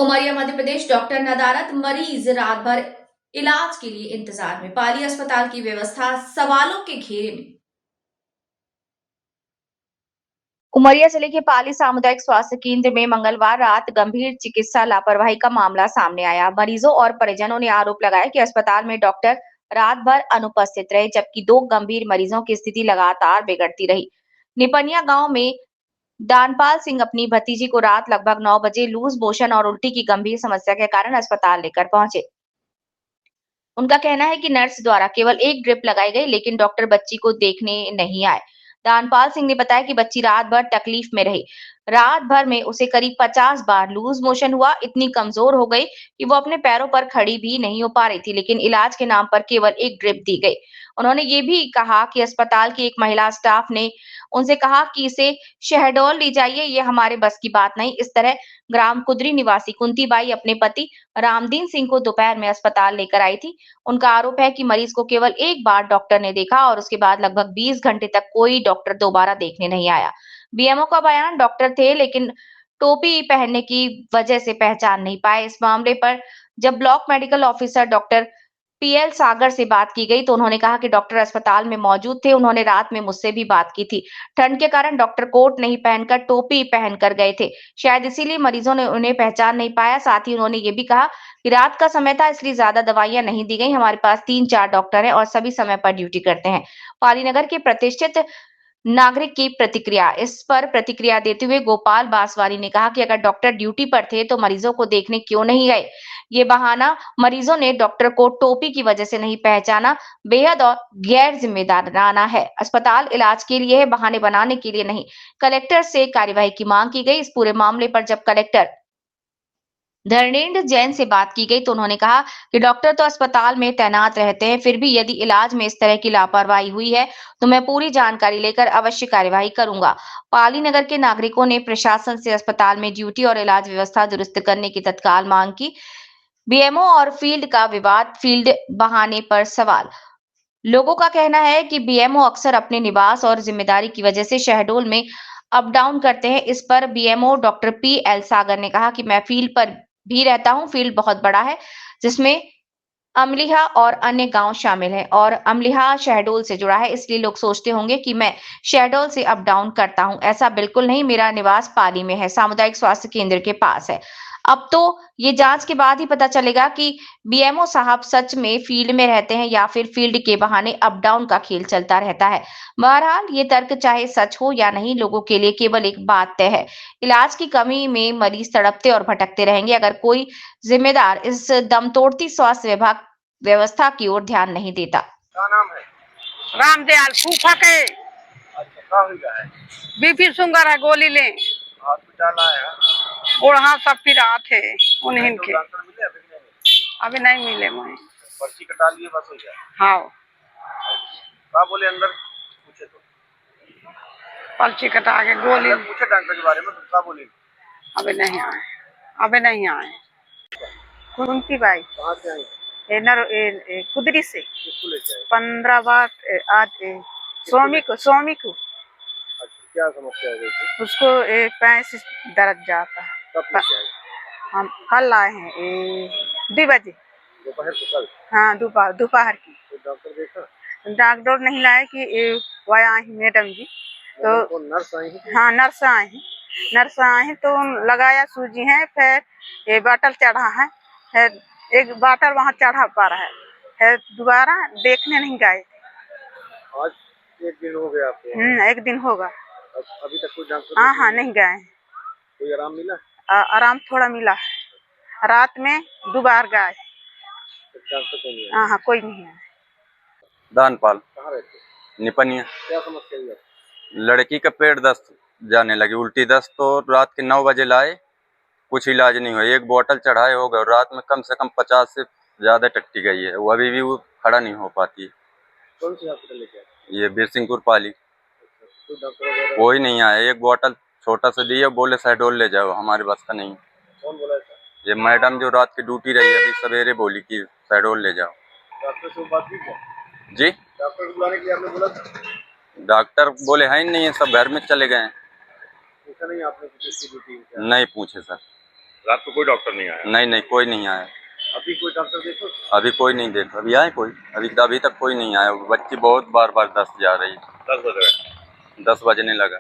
Umaria Madhya Pradesh doctor नदारत मरीज रात भर इलाज के लिए इंतजार में। पाली अस्पताल की व्यवस्था सवालों के घेरे में। उमरिया जिले के पाली सामुदायिक स्वास्थ्य केंद्र में मंगलवार रात गंभीर चिकित्सा लापरवाही का मामला सामने आया। मरीजों और परिजनों ने आरोप लगाया कि अस्पताल में डॉक्टर रात भर अनुपस्थित रहे, जबकि 2 गंभीर मरीजों की स्थिति लगातार बिगड़ती रही। निपनिया गांव में दानपाल सिंह अपनी भतीजी को रात लगभग 9 बजे लूज मोशन और उल्टी की गंभीर समस्या के कारण अस्पताल लेकर पहुंचे। उनका कहना है कि नर्स द्वारा केवल एक ड्रिप लगाई गई, लेकिन डॉक्टर बच्ची को देखने नहीं आए। दानपाल सिंह ने बताया कि बच्ची रात भर तकलीफ में रही। रात भर में उसे करीब 50 बार लूज मोशन हुआ। इतनी कमजोर हो गई कि वो अपने पैरों पर खड़ी भी नहीं हो पा रही थी, लेकिन इलाज के नाम पर केवल एक ड्रिप दी गई। उन्होंने ये भी कहा कि अस्पताल की एक महिला स्टाफ ने उनसे कहा कि इसे शहडोल ले जाइए, ये हमारे बस की बात नहीं। इस तरह ग्राम कुदरी निवासी कुंती बाई अपने पति रामदीन सिंह को दोपहर में अस्पताल लेकर आई थी। उनका आरोप है कि मरीज को केवल एक बार डॉक्टर ने देखा और उसके बाद लगभग 20 घंटे तक कोई डॉक्टर दोबारा देखने नहीं आया। बीएमओ का बयान, डॉक्टर थे लेकिन टोपी पहनने की वजह से पहचान नहीं पाए। इस मामले पर जब block medical officer doctor P L Sagar से बात की गई तो उन्होंने कहा कि डॉक्टर अस्पताल में मौजूद थे। उन्होंने रात में मुझसे भी बात की थी। ठंड के कारण डॉक्टर कोट नहीं पहनकर टोपी पहनकर गए थे, शायद इसीलिए मरीजों ने उन्हें पहचान नहीं पाया। साथ ही उन्होंने ये भी कहा कि रात का समय था, इसलिए ज्यादा दवाइयां नहीं दी गई। हमारे पास 3-4 डॉक्टर हैं और सभी समय पर ड्यूटी करते हैं। पाली नगर के प्रतिष्ठित नागरिक की प्रतिक्रिया। इस पर प्रतिक्रिया देते हुए गोपाल बासवारी ने कहा कि अगर डॉक्टर ड्यूटी पर थे तो मरीजों को देखने क्यों नहीं गए। ये बहाना मरीजों ने डॉक्टर को टोपी की वजह से नहीं पहचाना बेहद और गैर जिम्मेदाराना है। अस्पताल इलाज के लिए है, बहाने बनाने के लिए नहीं। कलेक्टर से कार्यवाही की मांग की गई। इस पूरे मामले पर जब कलेक्टर धर्मेंद्र जैन से बात की गई तो उन्होंने कहा कि डॉक्टर तो अस्पताल में तैनात रहते हैं, फिर भी यदि इलाज में इस तरह की लापरवाही हुई है तो मैं पूरी जानकारी लेकर अवश्य कार्यवाही करूंगा। पाली नगर के नागरिकों ने प्रशासन से अस्पताल में ड्यूटी और इलाज व्यवस्था दुरुस्त करने की तत्काल मांग की। बीएमओ और फील्ड का विवाद, फील्ड बहाने पर सवाल। लोगों का कहना है कि बीएमओ अक्सर अपने निवास और जिम्मेदारी की वजह से शहडोल में अप डाउन करते हैं। इस पर बीएमओ डॉक्टर पीएल सागर ने कहा कि मैं फील्ड पर भी रहता हूं। फील्ड बहुत बड़ा है, जिसमें अमलिहा और अन्य गांव शामिल हैं और अमलिहा शहडोल से जुड़ा है, इसलिए लोग सोचते होंगे कि मैं शहडोल से अप डाउन करता हूं। ऐसा बिल्कुल नहीं, मेरा निवास पाली में है, सामुदायिक स्वास्थ्य केंद्र के पास है। अब तो ये जांच के बाद ही पता चलेगा कि बीएमओ साहब सच में फील्ड में रहते हैं या फिर फील्ड के बहाने अप डाउन का खेल चलता रहता है। बहरहाल ये तर्क चाहे सच हो या नहीं, लोगों के लिए केवल एक बात तय है, इलाज की कमी में मरीज तड़पते और भटकते रहेंगे अगर कोई जिम्मेदार इस दम तोड़ती स्वास्थ्य विभाग व्यवस्था की ओर ध्यान नहीं देता। क्या नाम है? रामदयाल फूफा के अच्छा, क्या हुआ है? बीपी शुगर है, गोली ले। हॉस्पिटल आया और हाँ सब फिर थे उन्हीं तो के। डॉक्टर मिले अभी नहीं मिले? अभी नहीं मिले मैं। पर्ची कटा लिए बस हो गया। हाँ क्या बोले अंदर पूछे तो? पर्ची कटा के गोली। अंदर पूछे डॉक्टर के बारे में तो क्या बोले? अभी नहीं आए, अभी नहीं आए। कुंती बाई कहाँ से आई? कुदरी से किसको लेके आई? 15 बार आज स्वामी को अच्छा, क्या समस्या हो गई थी? उसको पैर से दर्द जाता है। कब लेके आई? हम कल आए हैं 2 बजे। दोपहर को कल? हाँ दोपहर की। तो डॉक्टर देखा? डॉक्टर नहीं लाए कि वह आई मैडम जी तो नर्स आई है? हाँ नर्स आए हैं तो लगाया सूजी है, फिर ये बाटल चढ़ा है, फिर एक बाटल वहाँ चढ़ा पा रहा है, फिर दोबारा देखने नहीं गए। आज 1 दिन हो गया आपको? 1 दिन होगा। अभी तक कोई डॉक्टर? हाँ नहीं गए। कोई आराम मिला? आराम थोड़ा मिला है, रात में 2 बार गए। डॉक्टर कोई नहीं? हाँ कोई नहीं है। दानपाल कहाँ रहते? निपनिया। क्या समस्या हुई? लड़की का पेट दस्त जाने लगी, उल्टी दस्त, तो रात के 9 बजे लाए, कुछ इलाज नहीं हुआ। एक बोतल चढ़ाए हो गए, रात में कम से कम 50 से ज्यादा टट्टी गई है, वो अभी भी वो खड़ा नहीं हो पाती है। कौन सी हॉस्पिटल लेके आए? ये बीरसिंहपुर पाली। तो डॉक्टर वगैरह? कोई नहीं आया। एक बोतल छोटा सा दिया, बोले शहडोल ले जाओ, हमारे बस का नहीं। कौन बोला था? ये मैडम जो रात की ड्यूटी रही है, अभी सवेरे बोली कि शहडोल ले जाओ। डॉक्टर से बात की क्या? जी, डॉक्टर को बुलाने के लिए आपने बोला था? डॉक्टर बोले है ही नहीं है, सब घर में चले गए। पूछा नहीं आपने कि किसकी ड्यूटी है? नहीं पूछे सर। रात को कोई डॉक्टर नहीं आया? नहीं नहीं, कोई नहीं आया। अभी कोई डॉक्टर देखो? अभी कोई नहीं देखा। अभी आए कोई? अभी तक कोई नहीं आया। बच्ची बहुत बार दस्त जा रही है। 10 बज गए। 10 बजने लगा।